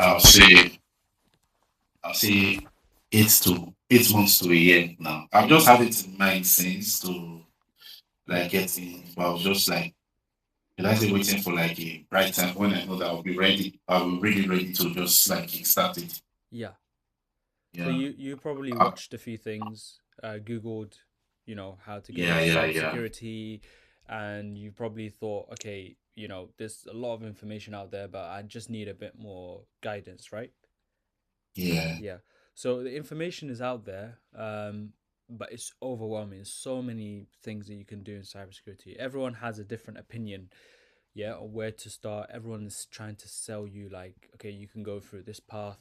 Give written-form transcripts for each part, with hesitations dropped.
I'll say I'll say 8 months to a year now. I've just had it in mind since to like get in, but I was just like, did I say waiting for like a right time when I know that I'll be ready. I'll be really ready to just like start it. Yeah. So Yeah. you probably Uh, watched a few things, Googled, how to get yeah, into yeah, yeah, cybersecurity, and you probably thought, okay, there's a lot of information out there, but I just need a bit more guidance, right? yeah. Yeah. So the information is out there, but it's overwhelming. There's so many things that you can do in cybersecurity. Everyone has a different opinion, yeah, on where to start. Everyone is trying to sell you like, okay, you can go through this path,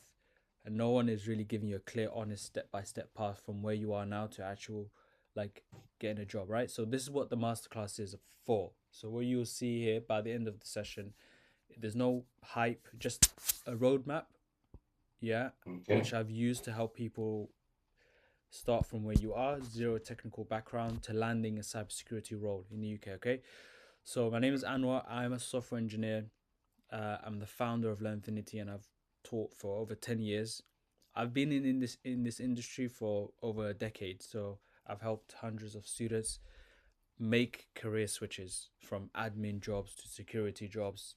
and no one is really giving you a clear, honest, step-by-step path from where you are now to actual like getting a job, right? So this is what the masterclass is for. So what you'll see here by the end of the session, there's no hype, just a roadmap, yeah, which Okay. I've used to help people start from where you are, zero technical background, to landing a cybersecurity role in the UK. Okay, so my name is Anwar. I'm a software engineer. I'm the founder of Learnfinity, and I've taught for over 10 years. I've been in this industry for over a decade, so I've helped hundreds of students make career switches from admin jobs to security jobs,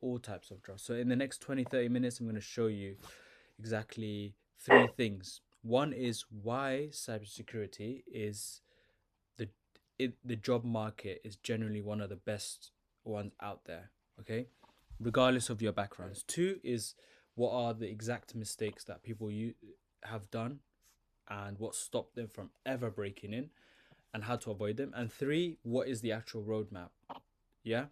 all types of jobs. So in the next 20-30 minutes, I'm going to show you exactly three things. One is why cybersecurity is the the job market is generally one of the best ones out there. Okay, regardless of your backgrounds. Two is what are the exact mistakes that people you have done and what stopped them from ever breaking in and how to avoid them. And three, what is the actual roadmap? Yeah.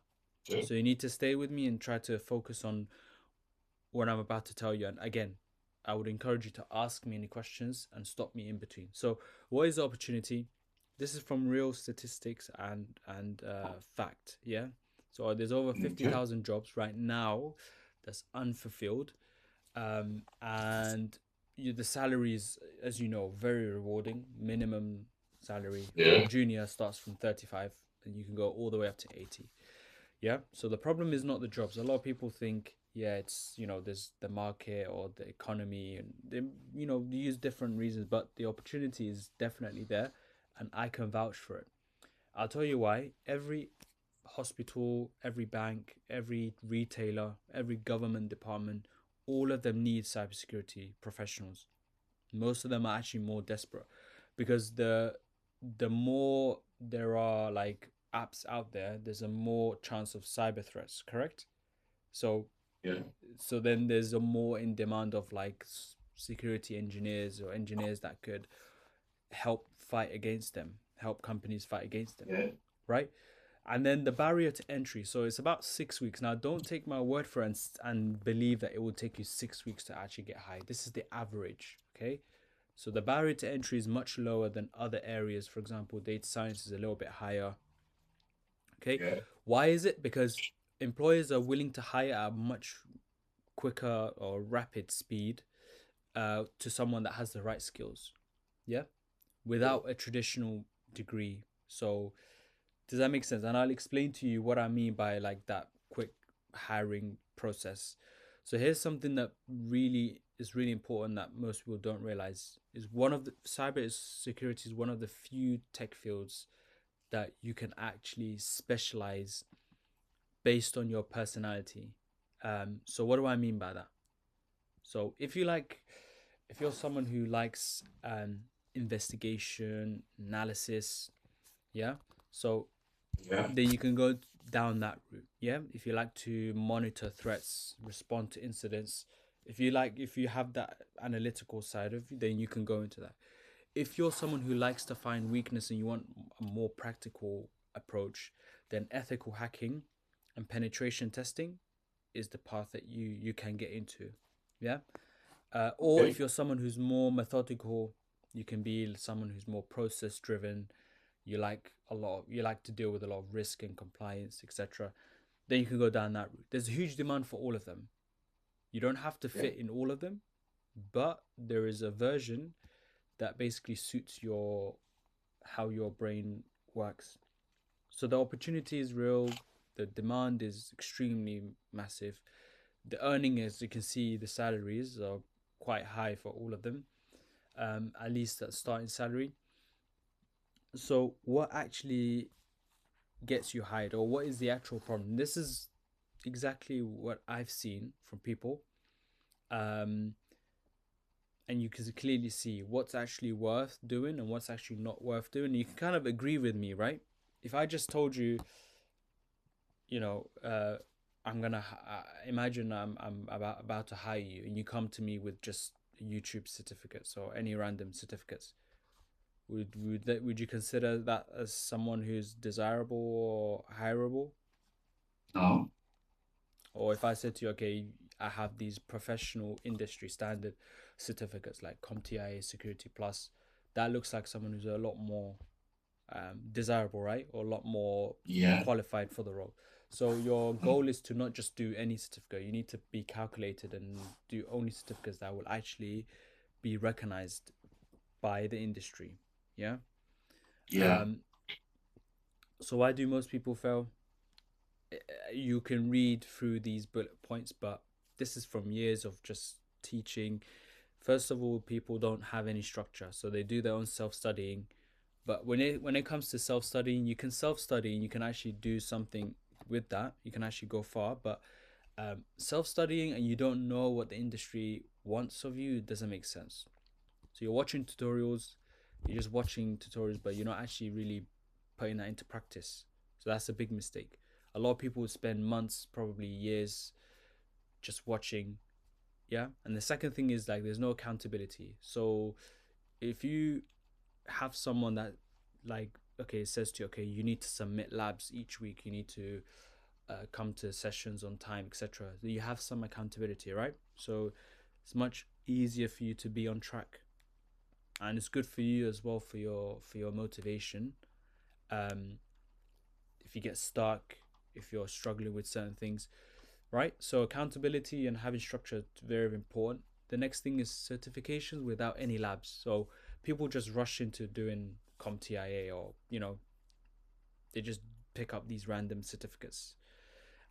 Okay. So you need to stay with me and try to focus on what I'm about to tell you. And again, I would encourage you to ask me any questions and stop me in between. So, what is the opportunity? This is from real statistics and fact. Yeah. So there's over fifty Okay. thousand jobs right now that's unfulfilled, and the salaries, as you know, very rewarding. Minimum salary for a Yeah. junior starts from 35, and you can go all the way up to 80. Yeah. So the problem is not the jobs. A lot of people think, yeah, it's there's the market or the economy, and they use different reasons, but the opportunity is definitely there, and I can vouch for it. I'll tell you why. Every hospital, every bank, every retailer, every government department, all of them need cybersecurity professionals. Most of them are actually more desperate because the more there are like apps out there, there's a more chance of cyber threats, correct? So Yeah. so then there's a more in demand of like security engineers or engineers that could help fight against them, help companies fight against them, Yeah. right? And then the barrier to entry. So it's about 6 weeks. Now, don't take my word for it and believe that it will take you 6 weeks to actually get hired. This is the average, okay? So the barrier to entry is much lower than other areas. For example, data science is a little bit higher, okay? Yeah. Why is it? Because employers are willing to hire at a much quicker or rapid speed to someone that has the right skills, yeah, Yeah. without a traditional degree. So does that make sense? And I'll explain to you what I mean by like that quick hiring process. So here's something that really important that most people don't realize is one of the cyber security is one of the few tech fields that you can actually specialize based on your personality. So what do I mean by that? So if you're someone who likes investigation, analysis, yeah. So Yeah. then you can go down that route. Yeah. If you like to monitor threats, respond to incidents, if you have that analytical side of you, then you can go into that. If you're someone who likes to find weakness and you want a more practical approach, then ethical hacking and penetration testing is the path that you can get into. Yeah. Or if Okay. you're someone who's more methodical, you can be someone who's more process driven. You like to deal with a lot of risk and compliance, etc. Then you can go down that route. There's a huge demand for all of them. You don't have to Yeah. fit in all of them, but there is a version that basically suits your how your brain works. So the opportunity is real, the demand is extremely massive. The earning, as you can see, the salaries are quite high for all of them, at least that starting salary. So what actually gets you hired, or what is the actual problem? This is exactly what I've seen from people. Um, and you can clearly see what's actually worth doing and what's actually not worth doing. You can kind of agree with me, right? If I just told you, you know, I'm gonna imagine I'm about to hire you, and you come to me with just YouTube certificates or any random certificates, would you consider that as someone who's desirable or hireable? No. Or if I said to you, okay, I have these professional industry standard certificates like CompTIA Security Plus, that looks like someone who's a lot more desirable, right? Or a lot more Yeah. qualified for the role. So your Mm. goal is to not just do any certificate. You need to be calculated and do only certificates that will actually be recognized by the industry. Yeah. Yeah. Um, so why do most people fail? You can read through these bullet points, but this is from years of just teaching. First of all, people don't have any structure, so they do their own self studying. But when it comes to self studying, you can self study and you can actually do something with that. You can actually go far, but self studying and you don't know what the industry wants of you, it doesn't make sense. So you're watching tutorials, you're just watching tutorials, but you're not actually really putting that into practice. So that's a big mistake. A lot of people would spend months, probably years, just watching. Yeah. And the second thing is like there's no accountability. So if you have someone that like okay says to you, okay, you need to submit labs each week, you need to come to sessions on time, etc., you have some accountability, right? So it's much easier for you to be on track, and it's good for you as well for your motivation. um if you get stuck, if you're struggling with certain things, right? So accountability and having structure is very important. The next thing is certifications without any labs. So people just rush into doing CompTIA, or they just pick up these random certificates,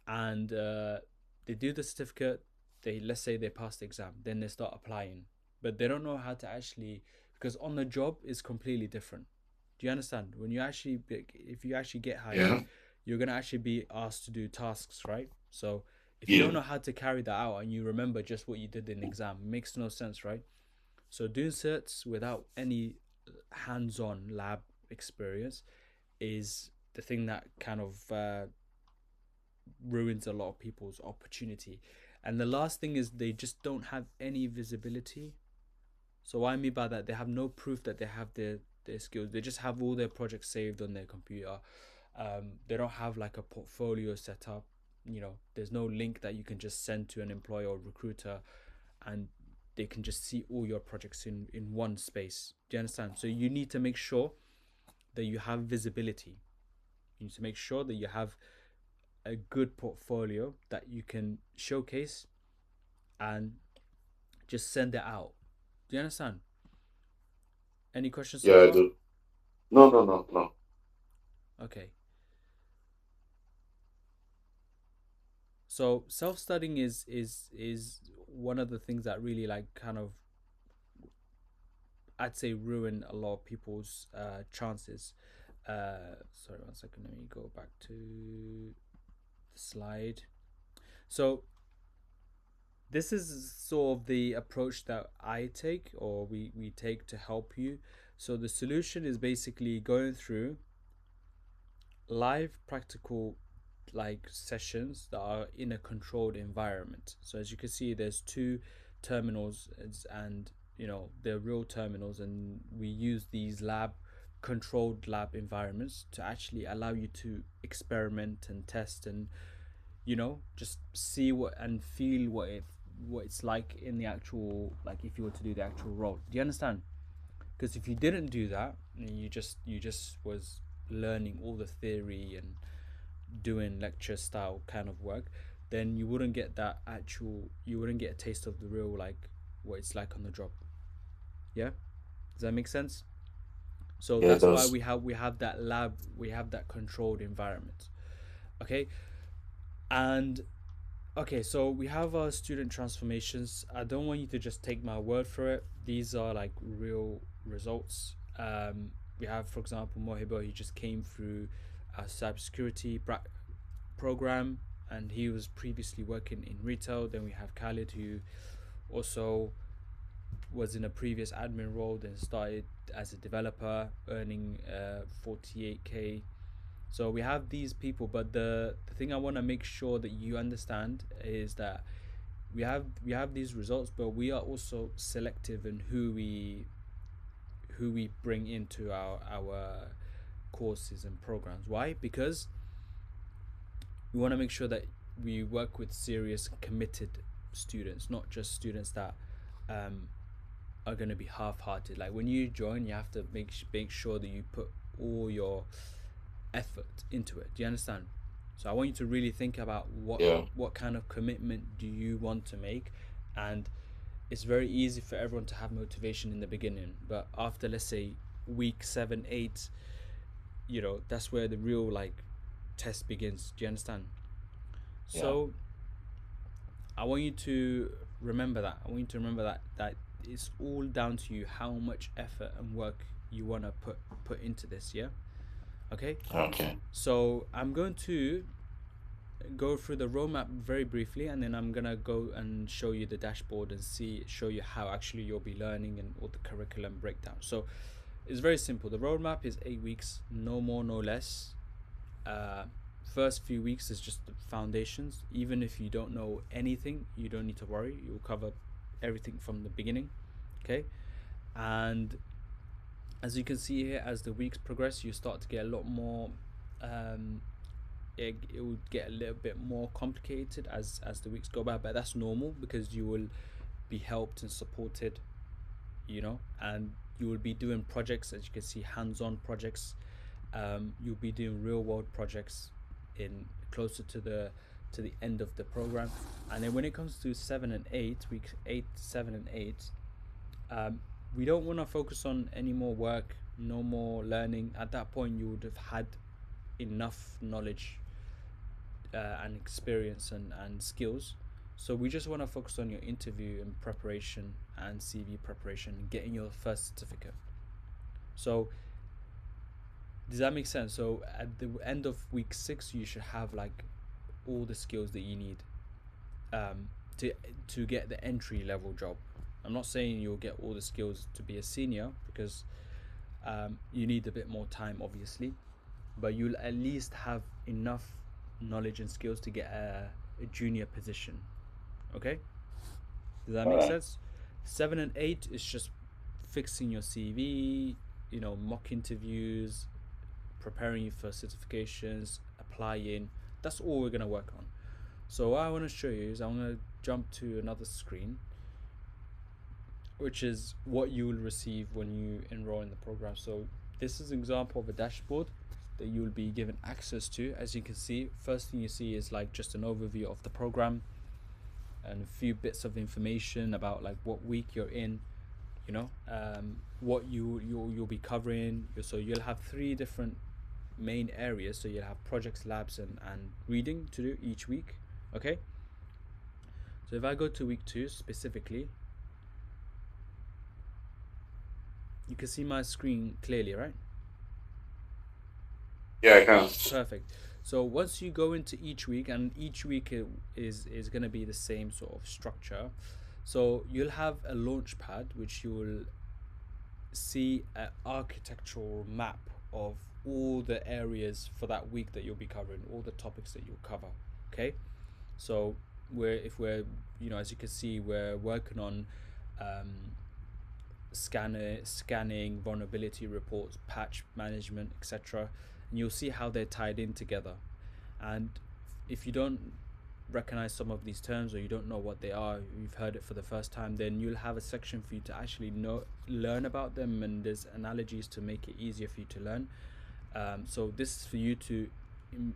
and they do the certificate. They, let's say they pass the exam, then they start applying, but they don't know how to actually, because on the job is completely different. Do you understand? When you actually, if you actually get hired, Yeah. you're gonna actually be asked to do tasks, right? So if you don't Yeah. know how to carry that out and you remember just what you did in the exam, it makes no sense, right? So doing certs without any hands-on lab experience is the thing that kind of ruins a lot of people's opportunity. And the last thing is they just don't have any visibility. So what I mean by that, they have no proof that they have their skills. They just have all their projects saved on their computer. They don't have like a portfolio set up. There's no link that you can just send to an employer or recruiter, and they can just see all your projects in one space. Do you understand? So you need to make sure that you have visibility. You need to make sure that you have a good portfolio that you can showcase and just send it out. Do you understand? Any questions so Yeah, I far? do. No, no, no, no. Okay. So self-studying is one of the things that really like kind of, I'd say, ruin a lot of people's chances. Sorry, one second. Let me go back to the slide. So this is sort of the approach that I take, or we take to help you. So the solution is basically going through live practical like sessions that are in a controlled environment. So as you can see, there's two terminals, and they're real terminals, and we use these controlled lab environments to actually allow you to experiment and test, and just see what and feel what it's like in the actual, like if you were to do the actual role. Do you understand? Because if you didn't do that and you just was learning all the theory and doing lecture style kind of work, then you wouldn't get a taste of the real, like what it's like on the job. Yeah, does that make sense? So Yeah, it that's why does. we have that controlled environment. Okay. And Okay, so we have our student transformations. I don't want you to just take my word for it. These are like real results. We have, for example, Mohibo. He just came through a cybersecurity program, and he was previously working in retail. Then we have Khalid, who also was in a previous admin role, then started as a developer, earning 48K. So we have these people, but the thing I want to make sure that you understand is that we have these results, but we are also selective in who we bring into our courses and programs. Why? Because we want to make sure that we work with serious, committed students, not just students that um, are going to be half-hearted. Like when you join, you have to make sure that you put all your effort into it. Do you understand? So I want you to really think about Yeah. what kind of commitment do you want to make, and it's very easy for everyone to have motivation in the beginning, but after, let's say, week 7, 8, that's where the real like test begins. Do you understand? Yeah. So I want you to remember that. I want you to remember that it's all down to you how much effort and work you want to put into this. Yeah. Okay. Okay. So I'm going to go through the roadmap very briefly, and then I'm gonna go and show you the dashboard and show you how actually you'll be learning and all the curriculum breakdown. So it's very simple. The roadmap is 8 weeks, no more, no less. uh, First few weeks is just the foundations. Even if you don't know anything, you don't need to worry, you'll cover everything from the beginning. Okay. And as you can see here, as the weeks progress, you start to get a lot more um, it would get a little bit more complicated as the weeks go by, but that's normal because you will be helped and supported, and you will be doing projects, as you can see, hands-on projects. You'll be doing real-world projects in closer to the end of the program. And then when it comes to 7 and 8 weeks, 8, 7 and 8, um, we don't want to focus on any more work, no more learning. At that point, you would have had enough knowledge and experience and skills. So we just want to focus on your interview and preparation and CV preparation and getting your first certificate. So does that make sense? So at the end of week 6, you should have like all the skills that you need um, to to get the entry level job. I'm not saying you'll get all the skills to be a senior because you need a bit more time, obviously, but you'll at least have enough knowledge and skills to get a junior position. Okay, does that All make right. sense? 7 and 8 is just fixing your CV, mock interviews, preparing you for certifications, applying. That's all we're gonna work on. So what I want to show you is I'm gonna jump to another screen, which is what you will receive when you enroll in the program. So this is an example of a dashboard that you will be given access to. As you can see, first thing you see is like just an overview of the program and a few bits of information about like what week you're in, what you'll be covering. So you'll have 3 different main areas. So you'll have projects, labs, and reading to do each week. Okay. So if I go to week 2 specifically, you can see my screen clearly, right? Yeah, I can. Perfect. So once you go into each week, and each week is going to be the same sort of structure. So you'll have a launch pad, which you will see an architectural map of all the areas for that week that you'll be covering, all the topics that you'll cover. Okay. So as you can see, we're working on um, scanning, vulnerability reports, patch management, etc. And you'll see how they're tied in together. And if you don't recognize some of these terms, or you don't know what they are, you've heard it for the first time, then you'll have a section for you to actually learn about them, and there's analogies to make it easier for you to learn. So this is for you to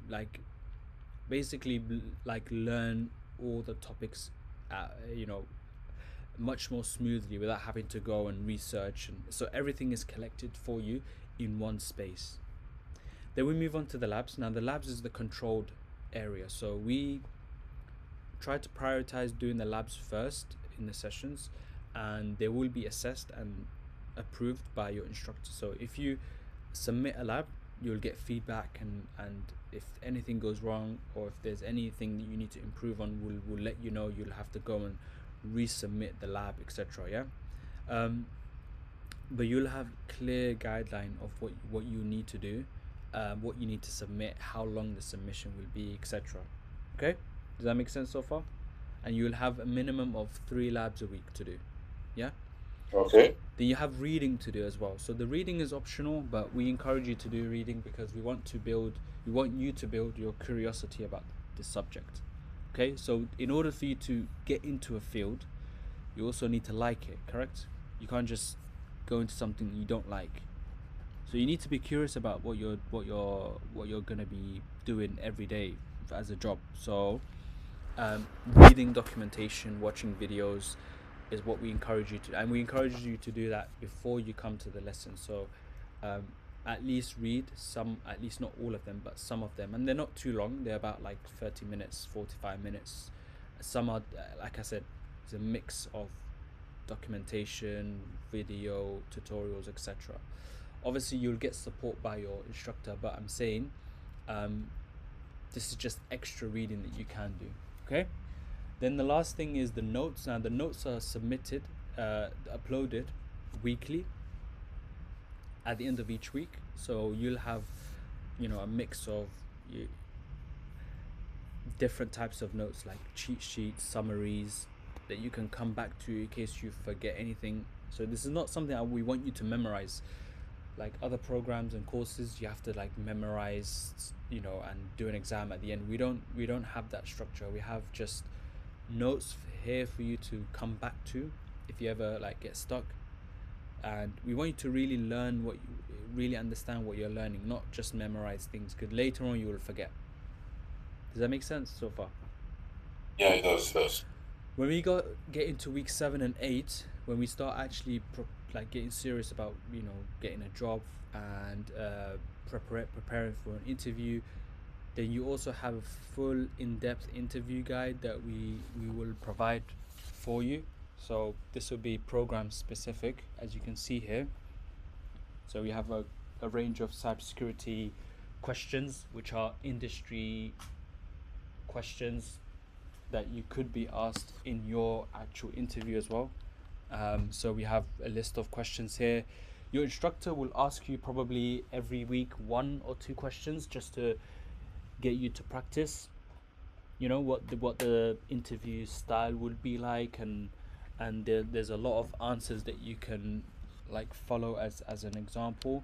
like basically like learn all the topics, much more smoothly without having to go and research, and so everything is collected for you in one space. Then we move on to the labs. Now the labs is the controlled area. So we try to prioritize doing the labs first in the sessions, and they will be assessed and approved by your instructor. So if you submit a lab, you'll get feedback, and if anything goes wrong or if there's anything that you need to improve on, we'll let you know. You'll have to go and resubmit the lab, etc. Yeah. But you'll have clear guideline of what you need to do, what you need to submit, how long the submission will be, etc. Okay, does that make sense so far? And you'll have a minimum of 3 labs a week to do. Yeah. Okay. Then you have reading to do as well. So the reading is optional, but we encourage you to do reading because we want you to build your curiosity about the subject. Okay, so in order for you to get into a field, you also need to like it, correct? You can't just go into something you don't like. So you need to be curious about what you're gonna be doing every day as a job. So reading documentation, watching videos is what we encourage you to, and we encourage you to do that before you come to the lesson. So at least read some, at least not all of them, but some of them, and they're not too long. They're about like 30 minutes, 45 minutes. Some are, like I said, it's a mix of documentation, video, tutorials, etc. Obviously, you'll get support by your instructor, but I'm saying this is just extra reading that you can do. Okay. Then the last thing is the notes. Now the notes are submitted, uploaded weekly at the end of each week. So you'll have, a mix of different types of notes like cheat sheets, summaries that you can come back to in case you forget anything. So this is not something that we want you to memorize. Like other programs and courses, you have to like memorize, and do an exam at the end. We don't have that structure. We have just notes here for you to come back to if you ever like get stuck, and we want you to really learn really understand what you're learning, not just memorize things, because later on you will forget. Does that make sense so far? Yeah, it does. It does. When we get into week 7 and 8, when we start actually like getting serious about getting a job and preparing for an interview, then you also have a full in-depth interview guide that we will provide for you. So this will be program specific, as you can see here. So we have a range of cybersecurity questions, which are industry questions that you could be asked in your actual interview as well. So we have a list of questions here. Your instructor will ask you probably every week 1 or 2 questions just to get you to practice. What the interview style would be like, and there's a lot of answers that you can like follow as an example,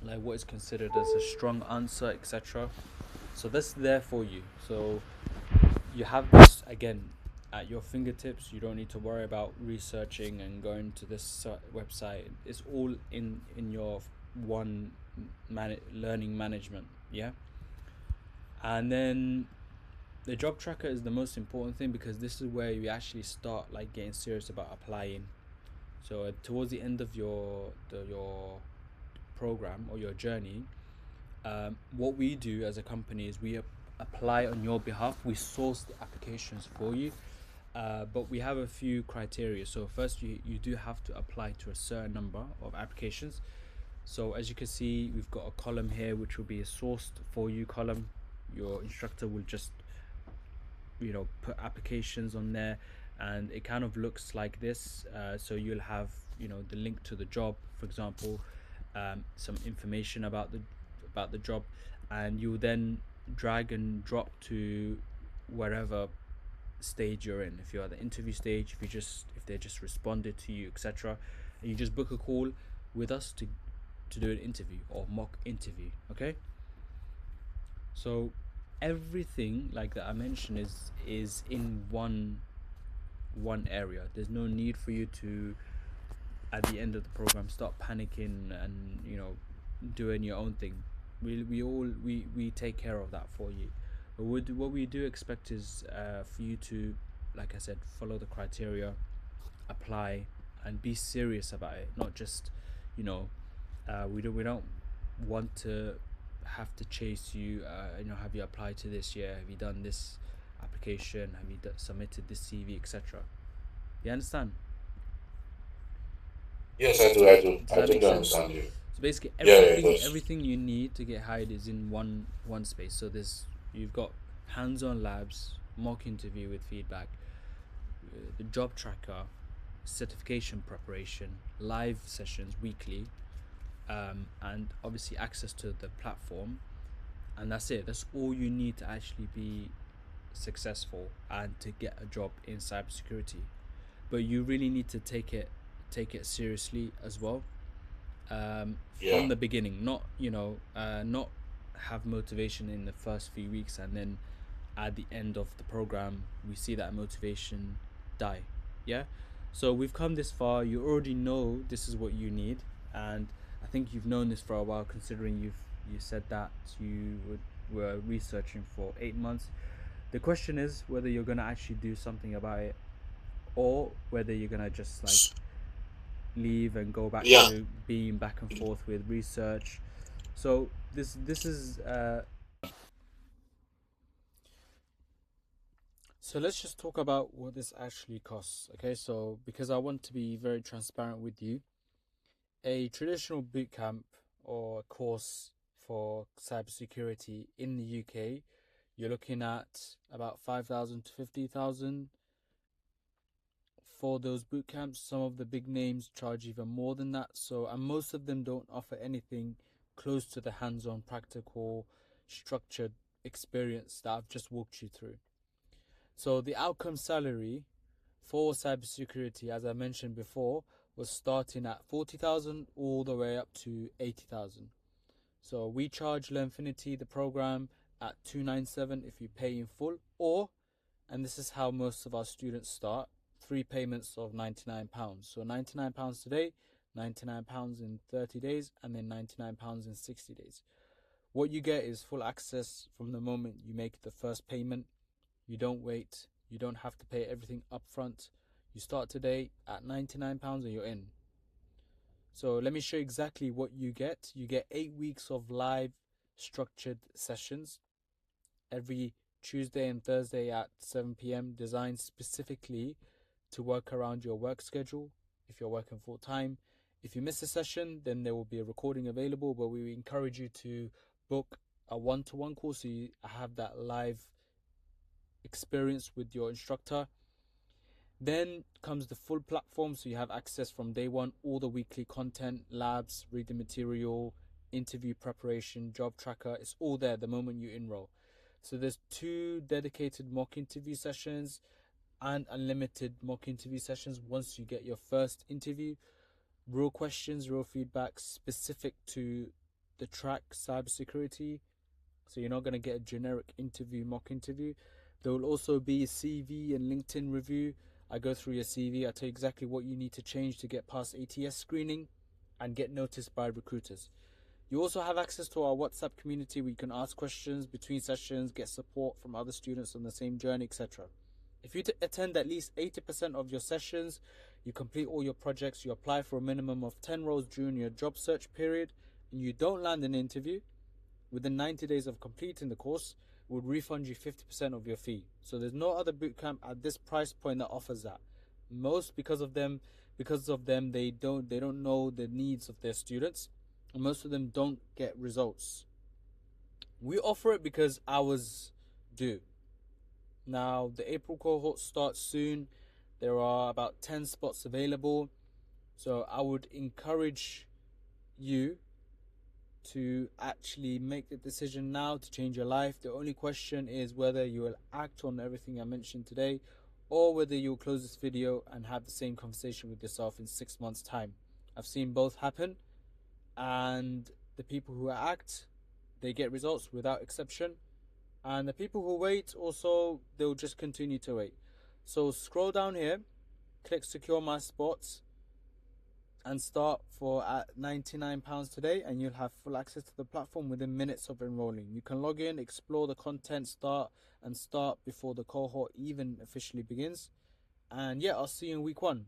like what is considered as a strong answer, etc. So that's there for you. So you have this again at your fingertips. You don't need to worry about researching and going to this website. It's all in your one learning management. Yeah. And then the job tracker is the most important thing, because this is where you actually start like getting serious about applying. So towards the end of your program or your journey, what we do as a company is we apply on your behalf. We source the applications for you, but we have a few criteria. So first, you do have to apply to a certain number of applications. So as you can see, we've got a column here which will be a sourced for you column. Your instructor will just put applications on there, and it kind of looks like this. So you'll have the link to the job, for example, some information about the job, and you then drag and drop to wherever stage you're in. If you're at the interview stage, if they just responded to you, etc., and you just book a call with us to do an interview or mock interview. Okay, so everything like that I mentioned is in one area. There's no need for you to, at the end of the program, start panicking and doing your own thing. We take care of that for you. But what we do expect is for you to, like I said, follow the criteria, apply, and be serious about it. Not just we don't want to have to chase you. Have you applied to this? Yeah, have you done this? application? Have you submitted this CV, etc.? You understand? Yes, I do. I do. Does I that make totally sense? understand you. So basically, Yeah, yeah, it everything does. everything you need to get hired is in one space. So you've got hands-on labs, mock interview with feedback, the job tracker, certification preparation, live sessions weekly, and obviously access to the platform. And that's it. That's all you need to actually be successful and to get a job in cybersecurity. But you really need to take it seriously as well, Yeah, from the beginning. Not not have motivation in the first few weeks and then at the end of the program we see that motivation die. Yeah. So we've come this far. You already know this is what you need, and I think you've known this for a while, considering you said that were researching for 8 months. The question is whether you're gonna actually do something about it, or whether you're gonna just like leave and go back yeah, to being back and forth with research. So this is so let's just talk about what this actually costs. Okay, so because I want to be very transparent with you, a traditional bootcamp or course for cybersecurity in the UK, you're looking at about 5,000 to 50,000 for those boot camps. Some of the big names charge even more than that. So, and most of them don't offer anything close to the hands-on, practical, structured experience that I've just walked you through. So, the outcome salary for cybersecurity, as I mentioned before, was starting at 40,000 all the way up to 80,000. So, we charge Lenfinity the program at 297 if you pay in full, or, and this is how most of our students start, three payments of £99. So £99 today, £99 in 30 days, and then £99 in 60 days. What you get is full access from the moment you make the first payment. You don't wait, you don't have to pay everything up front. You start today at £99 and you're in. So let me show you exactly what you get. You get 8 weeks of live structured sessions every Tuesday and Thursday at 7 p.m., designed specifically to work around your work schedule if you're working full time. If you miss a session, then there will be a recording available, but we encourage you to book a one-to-one call so you have that live experience with your instructor. Then comes the full platform, so you have access from day one, all the weekly content, labs, reading material, interview preparation, job tracker. It's all there the moment you enroll. So there's 2 dedicated mock interview sessions and unlimited mock interview sessions once you get your first interview. Real questions, real feedback specific to the track cybersecurity. So you're not going to get a generic interview, mock interview. There will also be a CV and LinkedIn review. I go through your CV. I tell you exactly what you need to change to get past ATS screening and get noticed by recruiters. You also have access to our WhatsApp community where you can ask questions between sessions, get support from other students on the same journey, etc. If you attend at least 80% of your sessions, you complete all your projects, you apply for a minimum of 10 roles during your job search period, and you don't land an interview, within 90 days of completing the course, would refund you 50% of your fee. So there's no other bootcamp at this price point that offers that. Most because of them they don't know the needs of their students, and most of them don't get results. We offer it because ours do. Now the April cohort starts soon. There are about 10 spots available. So I would encourage you to actually make the decision now to change your life. The only question is whether you will act on everything I mentioned today, or whether you'll close this video and have the same conversation with yourself in 6 months' time. I've seen both happen, and the people who act, they get results without exception, and the people who wait also, they'll just continue to wait. So scroll down here, click secure my spots, and start for at £99 today, and you'll have full access to the platform within minutes of enrolling. You can log in, explore the content, start before the cohort even officially begins. And yeah, I'll see you in week 1.